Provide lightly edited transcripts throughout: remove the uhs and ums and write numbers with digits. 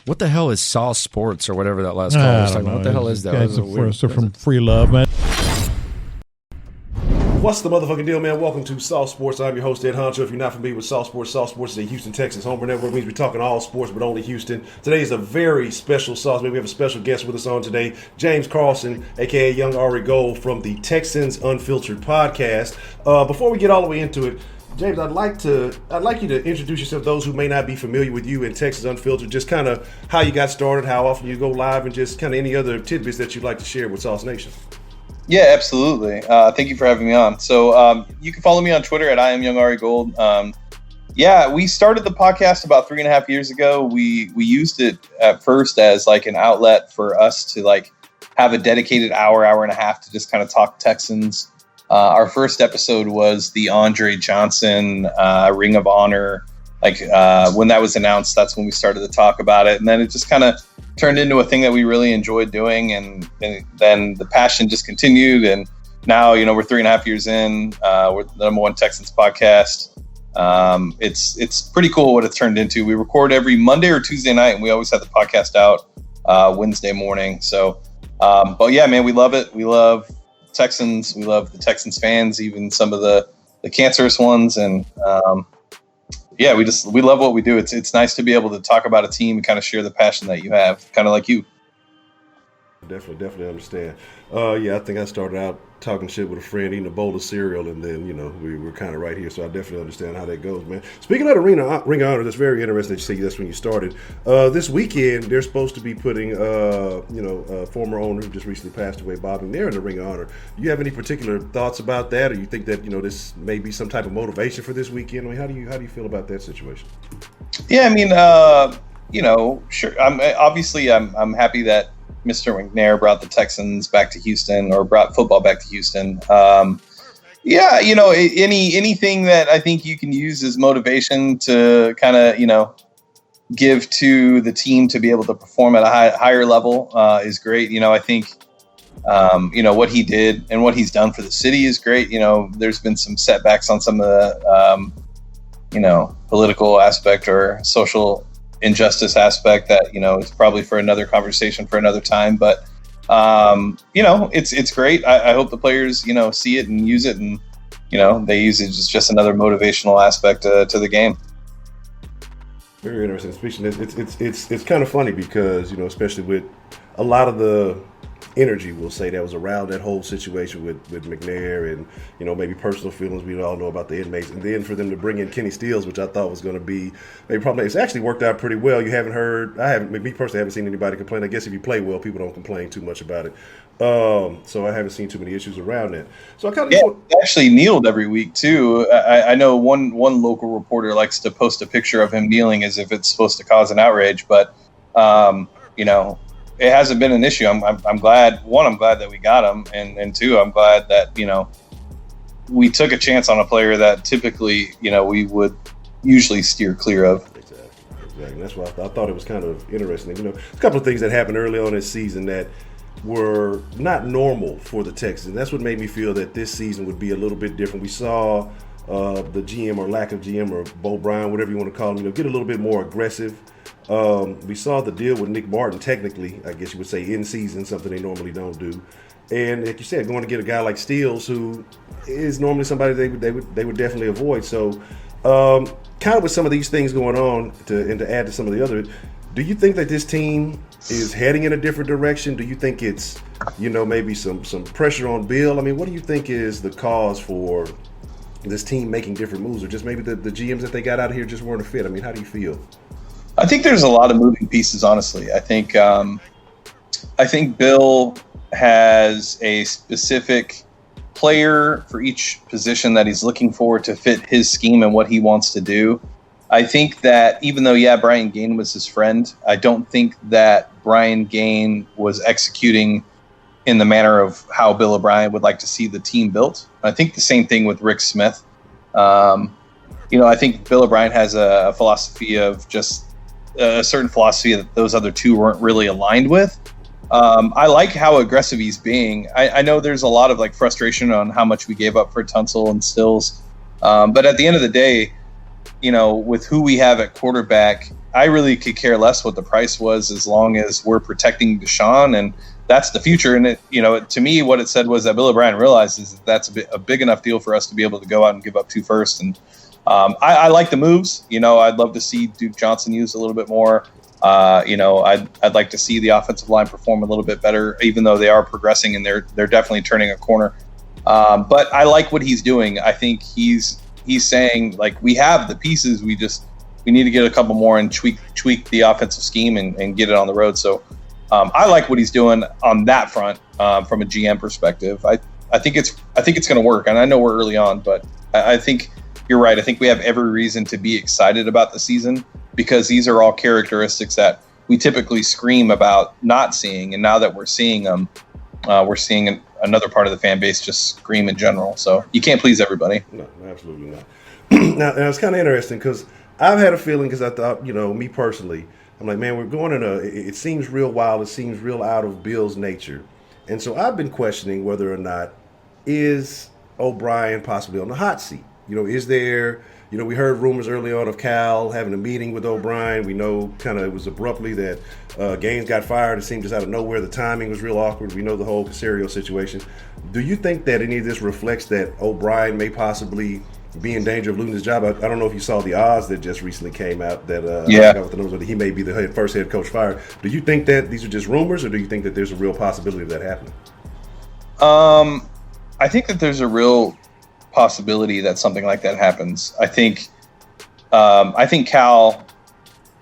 What the hell is Sauce Sports or whatever that last call was talking about? What the hell is that? Guys are from Free Love, man. What's the motherfucking deal, man? Welcome to Sauce Sports. I'm your host, Ed Honcho. If you're not familiar with Sauce Sports is a Houston Texans home network. It means we're talking all sports, but only Houston. Today is a very special sauce. We have a special guest with us on today, James Carlson, a.k.a. Young Ari Gold from the Texans Unfiltered podcast. Before we get all the way into it, James, I'd like you to introduce yourself to those who may not be familiar with you and Texans Unfiltered, just kind of how you got started, how often you go live, and just kind of any other tidbits that you'd like to share with Sauce Nation. Yeah, absolutely. Thank you for having me on. So you can follow me on Twitter at I am Young Ari Gold. We started the podcast about 3.5 years ago. We used it at first as like an outlet for us to like have a dedicated hour and a half to just kind of talk Texans. Our first episode was the Andre Johnson Ring of Honor. When that was announced, that's when we started to talk about it. And then it just kind of turned into a thing that we really enjoyed doing. And then the passion just continued. And now, we're 3.5 years in. We're the number one Texans podcast. It's pretty cool what it's turned into. We record every Monday or Tuesday night, and we always have the podcast out Wednesday morning. So, but yeah, man, we love it. We love Texans. We love the Texans fans, even some of the cancerous ones. And we love what we do. It's nice to be able to talk about a team and kind of share the passion that you have, kind of like you. Definitely understand. I think I started out talking shit with a friend, eating a bowl of cereal, and then, we were kind of right here, so I definitely understand how that goes, man. Speaking of the Ring of Honor, that's very interesting to see that's when you started. This weekend, they're supposed to be putting, a former owner who just recently passed away, Bob McNair, in the Ring of Honor. Do you have any particular thoughts about that, or you think that, this may be some type of motivation for this weekend? I mean, how do you feel about that situation? Yeah, I mean, sure. I'm happy that Mr. McNair brought the Texans back to Houston, or brought football back to Houston. Anything that I think you can use as motivation to kind of, give to the team to be able to perform at a higher level is great. I think, what he did and what he's done for the city is great. There's been some setbacks on some of the, political aspect or social injustice aspect that is probably for another conversation for another time, but it's great. I hope the players see it and use it, and they use it as just another motivational aspect to the game. Very interesting. Speaking, it's kind of funny because especially with a lot of the energy, we'll say, that was around that whole situation with McNair, and maybe personal feelings we all know about the inmates, and then for them to bring in Kenny Stills, which I thought was going to be it's actually worked out pretty well. Me personally haven't seen anybody complain. I guess if you play well, people don't complain too much about it. So I haven't seen too many issues around that. So I kind of actually kneeled every week too. I know one local reporter likes to post a picture of him kneeling as if it's supposed to cause an outrage, but it hasn't been an issue. I'm glad. One, I'm glad that we got him, and two, I'm glad that we took a chance on a player that typically we would usually steer clear of. Exactly. That's why I thought it was kind of interesting. A couple of things that happened early on this season that were not normal for the Texans. That's what made me feel that this season would be a little bit different. We saw the GM or lack of GM, or Obrien, whatever you want to call him, get a little bit more aggressive. We saw the deal with Nick Martin, technically, I guess you would say, in season, something they normally don't do. And like you said, going to get a guy like Stills, who is normally somebody they would definitely avoid. So, kind of with some of these things going on, to add to some of the other, do you think that this team is heading in a different direction? Do you think it's maybe some pressure on Bill? I mean, what do you think is the cause for this team making different moves, or just maybe the GMs that they got out of here just weren't a fit? I mean, how do you feel? I think there's a lot of moving pieces, honestly. I think Bill has a specific player for each position that he's looking for to fit his scheme and what he wants to do. I think that even though, Brian Gaine was his friend, I don't think that Brian Gaine was executing in the manner of how Bill O'Brien would like to see the team built. I think the same thing with Rick Smith. I think Bill O'Brien has a philosophy of just a certain philosophy that those other two weren't really aligned with. I like how aggressive he's being. I know there's a lot of frustration on how much we gave up for Tunsil and Stills. But at the end of the day, with who we have at quarterback, I really could care less what the price was as long as we're protecting Deshaun, and that's the future. And to me, what it said was that Bill O'Brien realizes that that's a big enough deal for us to be able to go out and give up 2 firsts. And I like the moves. I'd love to see Duke Johnson used a little bit more. I'd like to see the offensive line perform a little bit better, even though they are progressing and they're definitely turning a corner. But I like what he's doing. I think he's saying, like, we have the pieces. We need to get a couple more and tweak the offensive scheme and get it on the road. So I like what he's doing on that front from a GM perspective. I think it's going to work, and I know we're early on, but I think you're right. I think we have every reason to be excited about the season because these are all characteristics that we typically scream about not seeing, and now that we're seeing them, we're seeing another part of the fan base just scream in general. So you can't please everybody. No, absolutely not. Now, it's kind of interesting because I've had a feeling, because I thought, me personally, I'm like, man, we're going it seems real wild. It seems real out of Bill's nature. And so I've been questioning whether or not is Obrien possibly on the hot seat. Is there, we heard rumors early on of Cal having a meeting with Obrien. We know kind of it was abruptly that Gaines got fired. It seemed just out of nowhere. The timing was real awkward. We know the whole Caserio situation. Do you think that any of this reflects that Obrien may possibly be in danger of losing his job? I don't know if you saw the odds that just recently came out that I forgot what the numbers were, that he may be the first head coach fired. Do you think that these are just rumors, or do you think that there's a real possibility of that happening? I think that there's a real possibility that something like that happens. I think Cal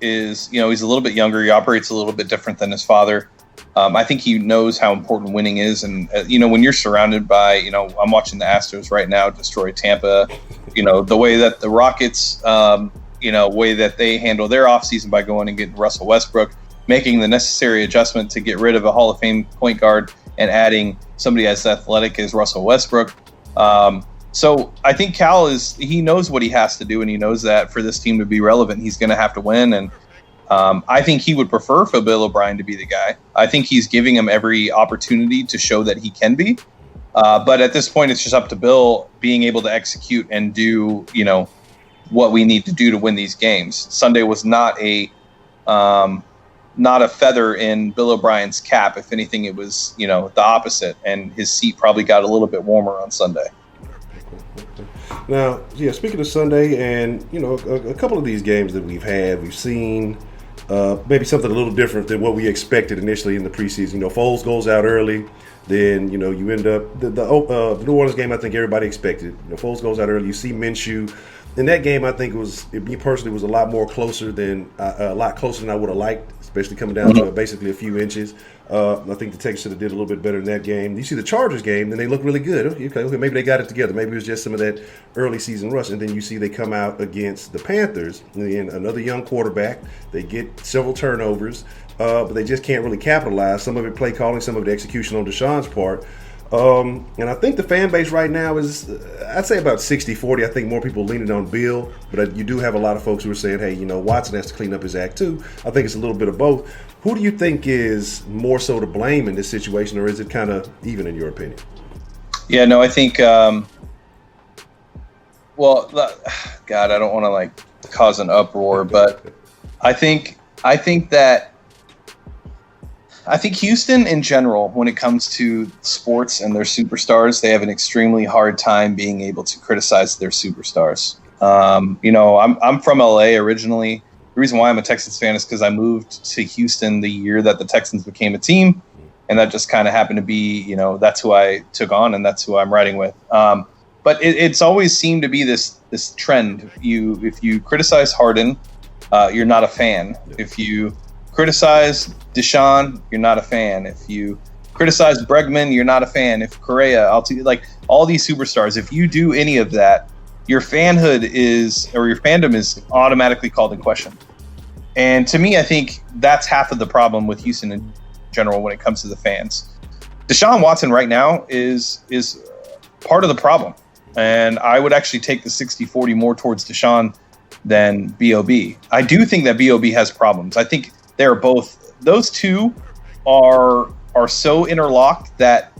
is, he's a little bit younger. He operates a little bit different than his father. I think he knows how important winning is. And, when you're surrounded by, I'm watching the Astros right now destroy Tampa, the way that the Rockets, way that they handle their offseason by going and getting Russell Westbrook, making the necessary adjustment to get rid of a Hall of Fame point guard and adding somebody as athletic as Russell Westbrook. So I think Cal he knows what he has to do, and he knows that for this team to be relevant, he's going to have to win. And I think he would prefer for Bill O'Brien to be the guy. I think he's giving him every opportunity to show that he can be. But at this point, it's just up to Bill being able to execute and do, what we need to do to win these games. Sunday was not a feather in Bill O'Brien's cap. If anything, it was, the opposite. And his seat probably got a little bit warmer on Sunday. Now, speaking of Sunday, and a couple of these games that we've seen maybe something a little different than what we expected initially in the preseason. Foles goes out early, then you end up the New Orleans game. I think everybody expected. Foles goes out early. You see Minshew. In that game, I think me personally was a lot closer than I would have liked, especially coming down to basically a few inches. I think the Texans did a little bit better in that game. You see the Chargers game, then they look really good. Okay, maybe they got it together. Maybe it was just some of that early season rush. And then you see they come out against the Panthers, and another young quarterback. They get several turnovers, but they just can't really capitalize. Some of it play calling, some of it execution on Deshaun's part. And I think the fan base right now is, I'd say about 60-40. I think more people leaning on Bill, but you do have a lot of folks who are saying, hey, Watson has to clean up his act too. I think it's a little bit of both. Who do you think is more so to blame in this situation, or is it kind of even in your opinion? Yeah, no, I think, God, I don't want to cause an uproar, but I think Houston in general, when it comes to sports and their superstars, they have an extremely hard time being able to criticize their superstars. I'm from LA originally. The reason why I'm a Texans fan is because I moved to Houston the year that the Texans became a team, and that just kind of happened to be, that's who I took on and that's who I'm riding with. But it's always seemed to be this trend. If you criticize Harden, you're not a fan. If you criticize Deshaun, you're not a fan. If you criticize Bregman, you're not a fan. If Correa, all these superstars, if you do any of that, your fandom is automatically called in question. And to me, I think that's half of the problem with Houston in general when it comes to the fans. Deshaun Watson right now is part of the problem. And I would actually take the 60-40 more towards Deshaun than B.O.B. I do think that B.O.B. has problems. I think they're both, those two are so interlocked that,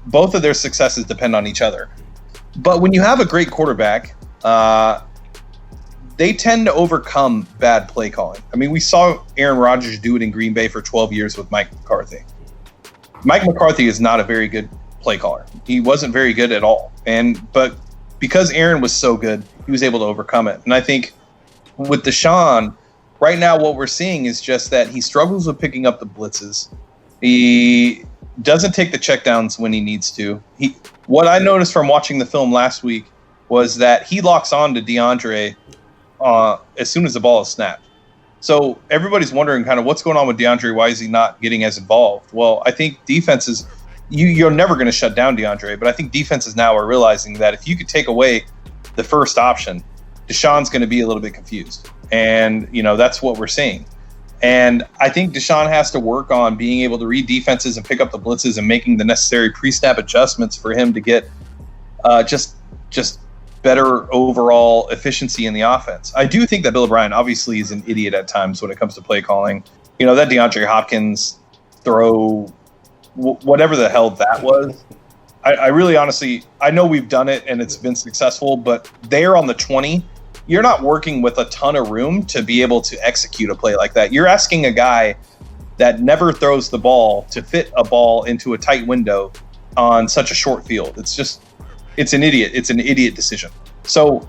both of their successes depend on each other. But when you have a great quarterback, they tend to overcome bad play calling. I mean, we saw Aaron Rodgers do it in Green Bay for 12 years with Mike McCarthy. Mike McCarthy is not a very good play caller. He wasn't very good at all. But because Aaron was so good, he was able to overcome it. And I think with Deshaun, right now what we're seeing is just that he struggles with picking up the blitzes. He doesn't take the checkdowns when he needs to. What I noticed from watching the film last week was that he locks on to DeAndre as soon as the ball is snapped. So everybody's wondering kind of what's going on with DeAndre. Why is he not getting as involved? Well, I think defenses, you're never going to shut down DeAndre, but I think defenses now are realizing that if you could take away the first option, Deshaun's going to be a little bit confused. And, that's what we're seeing. And I think Deshaun has to work on being able to read defenses and pick up the blitzes and making the necessary pre-snap adjustments for him to get just better overall efficiency in the offense. I do think that Bill O'Brien obviously is an idiot at times when it comes to play calling. That DeAndre Hopkins throw, whatever the hell that was, I really honestly, I know we've done it and it's been successful, but there on the 20, you're not working with a ton of room to be able to execute a play like that. You're asking a guy that never throws the ball to fit a ball into a tight window on such a short field. It's an idiot. It's an idiot decision. So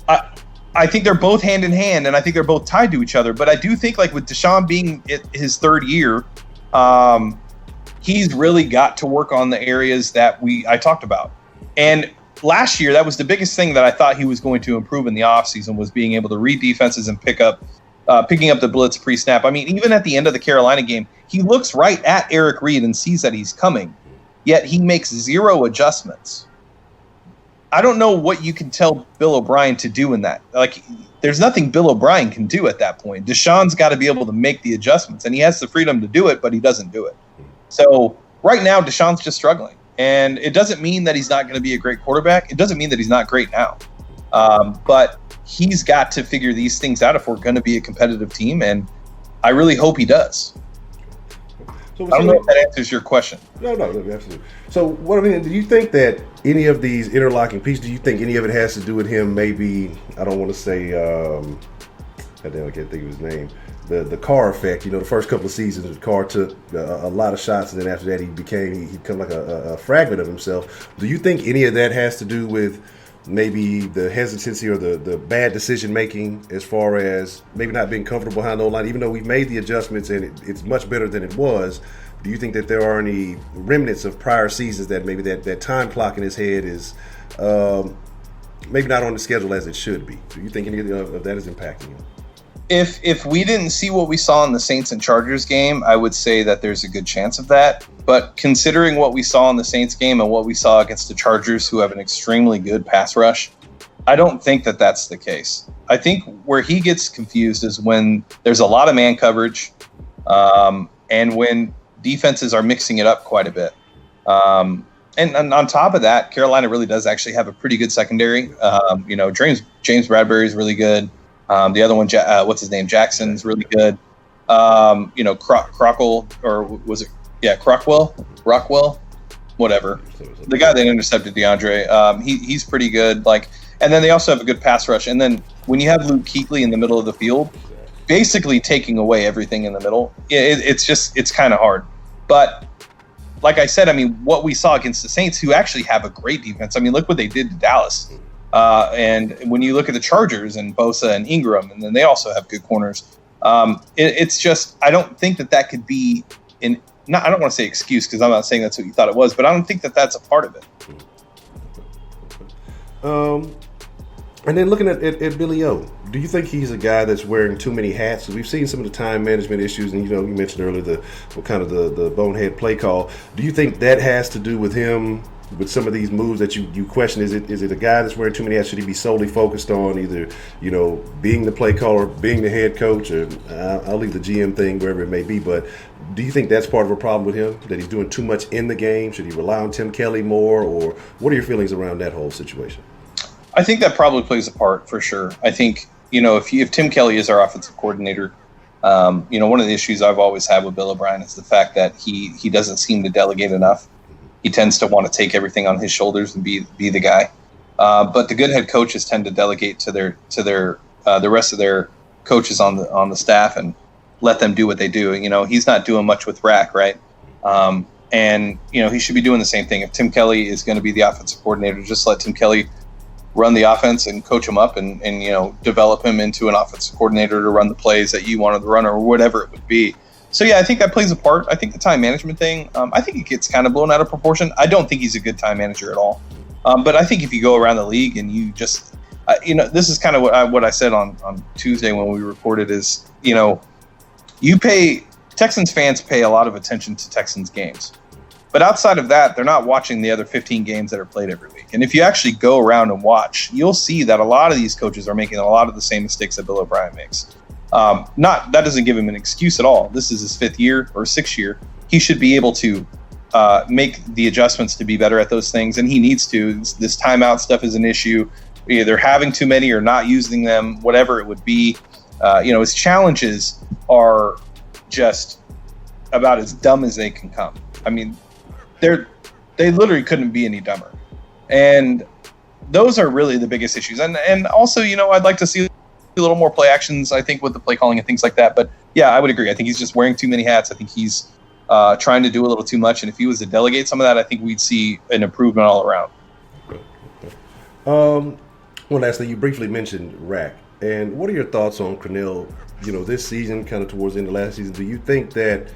I think they're both hand in hand, and I think they're both tied to each other. But I do think, like with Deshaun being his third year, he's really got to work on the areas that I talked about. And last year, that was the biggest thing that I thought he was going to improve in the offseason, was being able to read defenses and picking up the blitz pre-snap. I mean, even at the end of the Carolina game, he looks right at Eric Reed and sees that he's coming, yet he makes zero adjustments. I don't know what you can tell Bill O'Brien to do in that. Like, there's nothing Bill O'Brien can do at that point. Deshaun's got to be able to make the adjustments, and he has the freedom to do it, but he doesn't do it. So right now, Deshaun's just struggling. And it doesn't mean that he's not going to be a great quarterback. It doesn't mean that he's not great now. But he's got to figure these things out if we're going to be a competitive team, and I really hope he does. So I don't know if that answers your question. No, absolutely. So do you think that any of these interlocking pieces, do you think any of it has to do with him maybe, I don't want to say, I can't think of his name, the Carr effect? The first couple of seasons, Carr took a lot of shots, and then after that he became like a fragment of himself. Do you think any of that has to do with maybe the hesitancy or the bad decision making, as far as maybe not being comfortable behind the O-line, even though we've made the adjustments and it's much better than it was? Do you think that there are any remnants of prior seasons that maybe that time clock in his head is maybe not on the schedule as it should be? Do you think any of that is impacting him? If we didn't see what we saw in the Saints and Chargers game, I would say that there's a good chance of that. But considering what we saw in the Saints game and what we saw against the Chargers, who have an extremely good pass rush, I don't think that that's the case. I think where he gets confused is when there's a lot of man coverage, and when defenses are mixing it up quite a bit. And on top of that, Carolina really does actually have a pretty good secondary. James Bradbury is really good. The other one, what's his name? Jackson's really good. Crockle, or was it? Yeah, Rockwell, whatever. The guy that intercepted DeAndre, he's pretty good. And then they also have a good pass rush. And then when you have Luke Kuechly in the middle of the field, basically taking away everything in the middle, it's kind of hard. But like I said, I mean, what we saw against the Saints, who actually have a great defense. I mean, look what they did to Dallas. And when you look at the Chargers and Bosa and Ingram, and then they also have good corners. It's just, I don't think that could be I don't want to say excuse, because I'm not saying that's what you thought it was, but I don't think that that's a part of it. And then looking at Billy O, do you think he's a guy that's wearing too many hats? We've seen some of the time management issues, and you mentioned earlier the bonehead play call. Do you think that has to do with him, with some of these moves that you question? Is it a guy that's wearing too many hats? Should he be solely focused on either being the play caller, being the head coach, or I'll leave the GM thing wherever it may be? But do you think that's part of a problem with him, that he's doing too much in the game? Should he rely on Tim Kelly more, or what are your feelings around that whole situation? I think that probably plays a part, for sure. I think, if Tim Kelly is our offensive coordinator, one of the issues I've always had with Bill O'Brien is the fact that he doesn't seem to delegate enough. He tends to want to take everything on his shoulders and be the guy. But the good head coaches tend to delegate to their the rest of their coaches on the staff and let them do what they do. He's not doing much with Rack, right? And he should be doing the same thing. If Tim Kelly is going to be the offensive coordinator, just let Tim Kelly run the offense and coach him up and develop him into an offensive coordinator to run the plays that you wanted to run or whatever it would be. So, yeah, I think that plays a part. I think the time management thing, I think it gets kind of blown out of proportion. I don't think he's a good time manager at all. But I think if you go around the league and you just, this is kind of what I said on Tuesday when we recorded is, Texans fans pay a lot of attention to Texans games. But outside of that, they're not watching the other 15 games that are played every week. And if you actually go around and watch, you'll see that a lot of these coaches are making a lot of the same mistakes that Bill O'Brien makes. That doesn't give him an excuse at all. This is his 5th year or 6th year. He should be able to make the adjustments to be better at those things, and he needs to. This timeout stuff is an issue. Either having too many or not using them, whatever it would be. His challenges are just about as dumb as they can come. I mean, they literally couldn't be any dumber. And those are really the biggest issues. And also, I'd like to see a little more play actions, I think, with the play calling and things like that. But yeah, I would agree. I think he's just wearing too many hats. I think he's trying to do a little too much. And if he was to delegate some of that, I think we'd see an improvement all around. One last thing, you briefly mentioned Rack. And what are your thoughts on Crennel, this season, kind of towards the end of last season? Do you think that,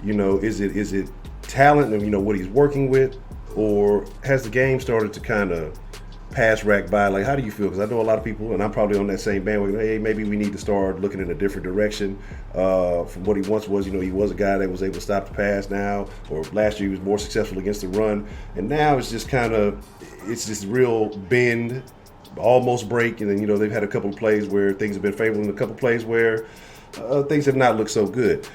is it talent and, what he's working with? Or has the game started to kind of pass Rack by? Like, how do you feel? Because I know a lot of people, and I'm probably on that same bandwagon, hey, maybe we need to start looking in a different direction from what he once was. He was a guy that was able to stop the pass now, or last year he was more successful against the run. And now it's just it's this real bend, almost break, and then, they've had a couple of plays where things have been favorable and a couple of plays where things have not looked so good.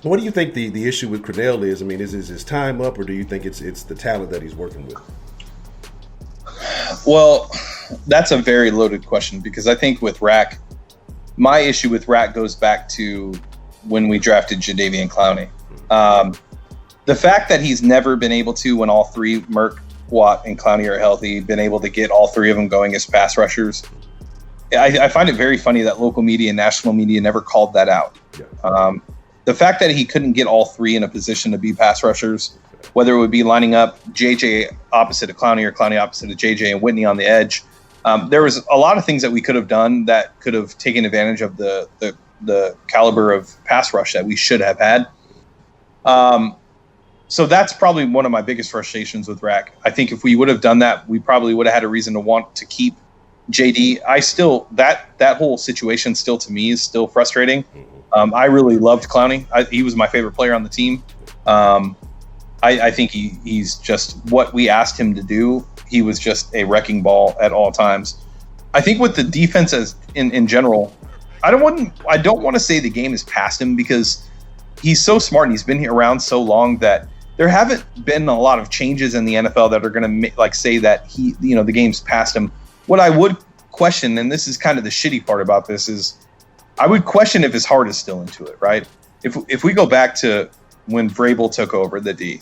What do you think the issue with Crennel is? I mean, is his time up, or do you think it's the talent that he's working with? Well, that's a very loaded question, because I think with Rack, my issue with Rack goes back to when we drafted Jadeveon Clowney. The fact that he's never been able to, when all three, Merck, Watt, and Clowney are healthy, been able to get all three of them going as pass rushers. I find it very funny that local media and national media never called that out. Yeah. The fact that he couldn't get all three in a position to be pass rushers, whether it would be lining up JJ opposite of Clowney or Clowney opposite of JJ and Whitney on the edge, there was a lot of things that we could have done that could have taken advantage of the caliber of pass rush that we should have had. So that's probably one of my biggest frustrations with Rack. I think if we would have done that, we probably would have had a reason to want to keep JD. That whole situation still, to me, is still frustrating. I really loved Clowney. He was my favorite player on the team. I think he's just what we asked him to do. He was just a wrecking ball at all times. I think with the defense as in general, I don't want to say the game is past him, because he's so smart and he's been here around so long that there haven't been a lot of changes in the NFL that are going to say that the game's past him. What I would question, and this is kind of the shitty part about this, is I would question if his heart is still into it, right? If we go back to when Vrabel took over the D,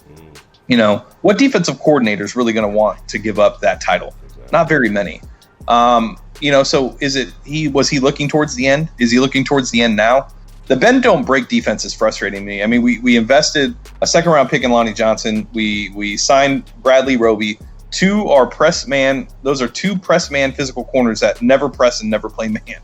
what defensive coordinator is really going to want to give up that title? Exactly. Not very many. So was he looking towards the end? Is he looking towards the end now? The bend don't break defense is frustrating me. I mean, we invested a second round pick in Lonnie Johnson. We signed Bradley Roby. Two are press man. Those are two press man physical corners that never press and never play man.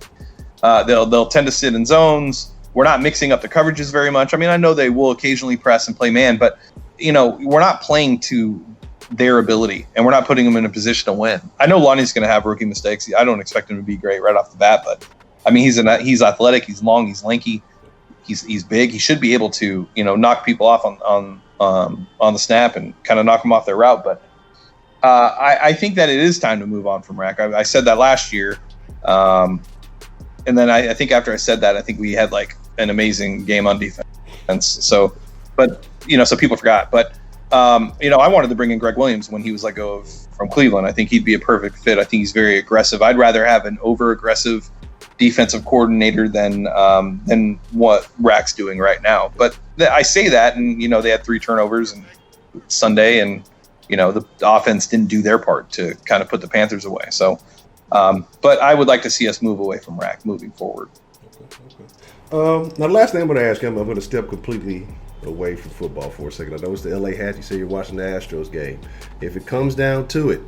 They'll tend to sit in zones. We're not mixing up the coverages very much. I mean, I know they will occasionally press and play man, but we're not playing to their ability, and we're not putting them in a position to win. I know Lonnie's going to have rookie mistakes. I don't expect him to be great right off the bat, but I mean, he's athletic, he's long, he's lanky, he's big. He should be able to knock people off on the snap and kind of knock them off their route. But I think that it is time to move on from Rack. I said that last year. And then I think after I said that, I think we had like an amazing game on defense. So people forgot. But, I wanted to bring in Greg Williams when he was let go from Cleveland. I think he'd be a perfect fit. I think he's very aggressive. I'd rather have an over-aggressive defensive coordinator than what Rack's doing right now. But I say that, and, they had 3 turnovers and Sunday, and, the offense didn't do their part to kind of put the Panthers away. So, But I would like to see us move away from rack moving forward. Okay. Now, the last thing I'm going to ask you, I'm going to step completely away from football for a second. I know it's the LA hat. You say you're watching the Astros game. If it comes down to it,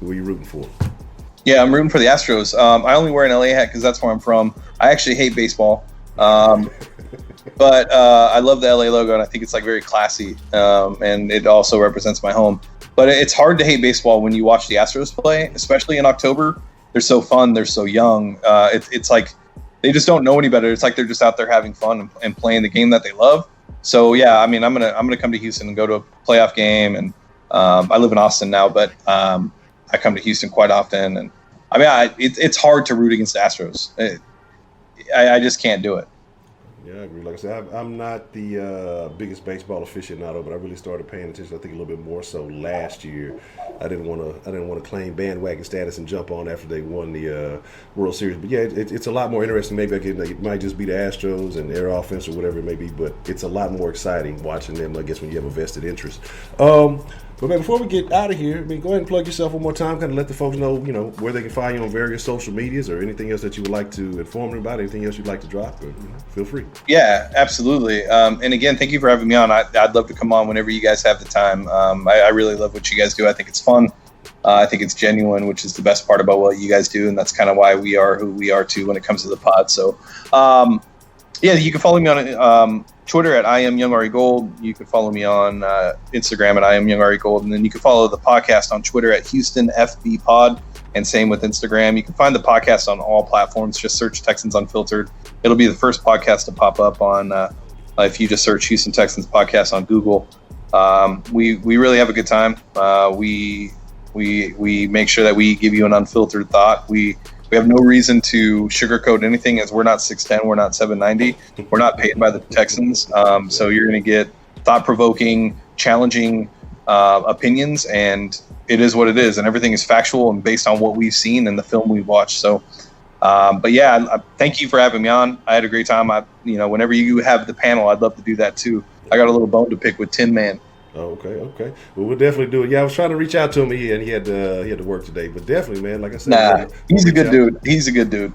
who are you rooting for? Yeah, I'm rooting for the Astros. I only wear an LA hat because that's where I'm from. I actually hate baseball. But I love the LA logo, and I think it's like very classy, and it also represents my home. But it's hard to hate baseball when you watch the Astros play, especially in October. They're so fun. They're so young. It's like they just don't know any better. It's like they're just out there having fun and playing the game that they love. So yeah, I mean, I'm gonna come to Houston and go to a playoff game. And I live in Austin now, but I come to Houston quite often. And I mean, it's hard to root against the Astros. I just can't do it. Yeah, I agree. Like I said, I'm not the biggest baseball aficionado, but I really started paying attention. I think a little bit more so last year. I didn't want to claim bandwagon status and jump on after they won the World Series. But yeah, it's a lot more interesting. Maybe it might just be the Astros and their offense or whatever it may be, but it's a lot more exciting watching them, I guess, when you have a vested interest. But man, before we get out of here, I mean, go ahead and plug yourself one more time. Kind of let the folks know, where they can find you on various social medias or anything else that you would like to inform them about. Anything else you'd like to drop? Feel free. Yeah, absolutely. And again, thank you for having me on. I'd love to come on whenever you guys have the time. I really love what you guys do. I think it's fun. I think it's genuine, which is the best part about what you guys do, and that's kind of why we are who we are too when it comes to the pod. So, yeah, you can follow me on Twitter at IamYoungAriGold. You can follow me on Instagram at IamYoungAriGold. And then you can follow the podcast on Twitter at HoustonFBPod. And same with Instagram. You can find the podcast on all platforms. Just search Texans Unfiltered. It'll be the first podcast to pop up on if you just search Houston Texans podcast on Google. We really have a good time. We make sure that we give you an unfiltered thought. We have no reason to sugarcoat anything, as we're not 6'10", we're not 790, we're not paid by the Texans. So you're going to get thought-provoking, challenging opinions, and it is what it is. And everything is factual and based on what we've seen and the film we've watched. So, but yeah, thank you for having me on. I had a great time. Whenever you have the panel, I'd love to do that too. I got a little bone to pick with Tin Man. Oh, okay. Well, we'll definitely do it. Yeah, I was trying to reach out to him, and he had to work today. But definitely, man, like I said, he's a good dude. He's a good dude.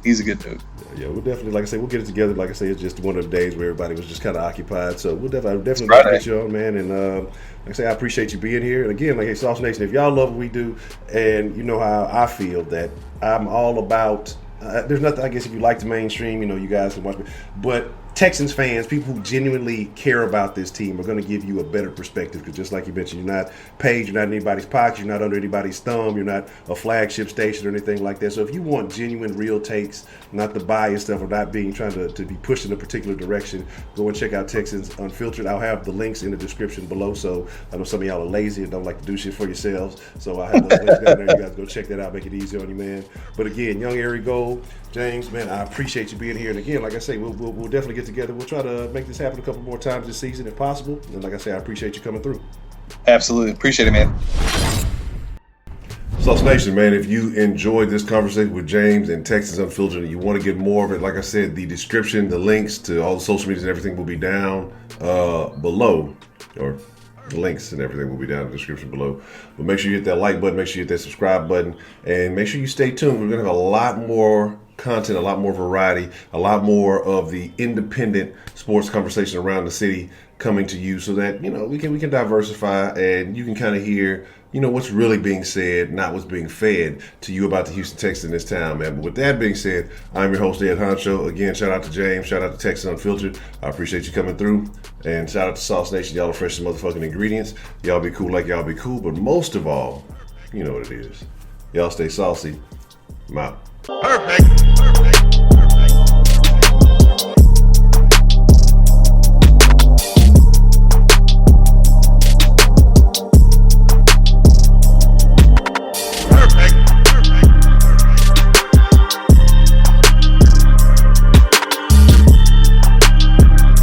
Yeah, we'll definitely, like I said, we'll get it together. Like I say, it's just one of the days where everybody was just kind of occupied. So we'll definitely get you on, man. And like I say, I appreciate you being here. And again, like, hey, Sauce Nation, if y'all love what we do, and you know how I feel, that I'm all about. There's nothing, I guess, if you like the mainstream, you guys can watch me, but Texans fans, people who genuinely care about this team, are going to give you a better perspective, because just like you mentioned, you're not paid, you're not in anybody's pocket, you're not under anybody's thumb, you're not a flagship station or anything like that. So if you want genuine, real takes, not the biased stuff, or not being trying to be pushed in a particular direction, go and check out Texans Unfiltered. I'll have the links in the description below. So I know some of y'all are lazy and don't like to do shit for yourselves, so I'll have those links down there. You guys go check that out, make it easy on you, man. But again, Young Ari Gold, James, man, I appreciate you being here. And again, like I say, we'll definitely get together. We'll try to make this happen a couple more times this season if possible. And like I say, I appreciate you coming through. Absolutely. Appreciate it, man. Sauce Nation, man, if you enjoyed this conversation with James and Texans Unfiltered and you want to get more of it, like I said, the description, the links to all the social medias and everything will be down below, or the links and everything will be down in the description below. But make sure you hit that like button, make sure you hit that subscribe button, and make sure you stay tuned. We're going to have a lot more content, a lot more variety, a lot more of the independent sports conversation around the city coming to you, so that we can diversify and you can kind of hear what's really being said, not what's being fed to you about the Houston Texans in this town, man. But with that being said, I'm your host, Ed Honcho. Again, shout out to James, shout out to Texans Unfiltered. I appreciate you coming through, and shout out to Sauce Nation. Y'all are fresh as motherfucking ingredients. Y'all be cool like y'all be cool, but most of all, you know what it is. Y'all stay saucy. I'm out. Perfect.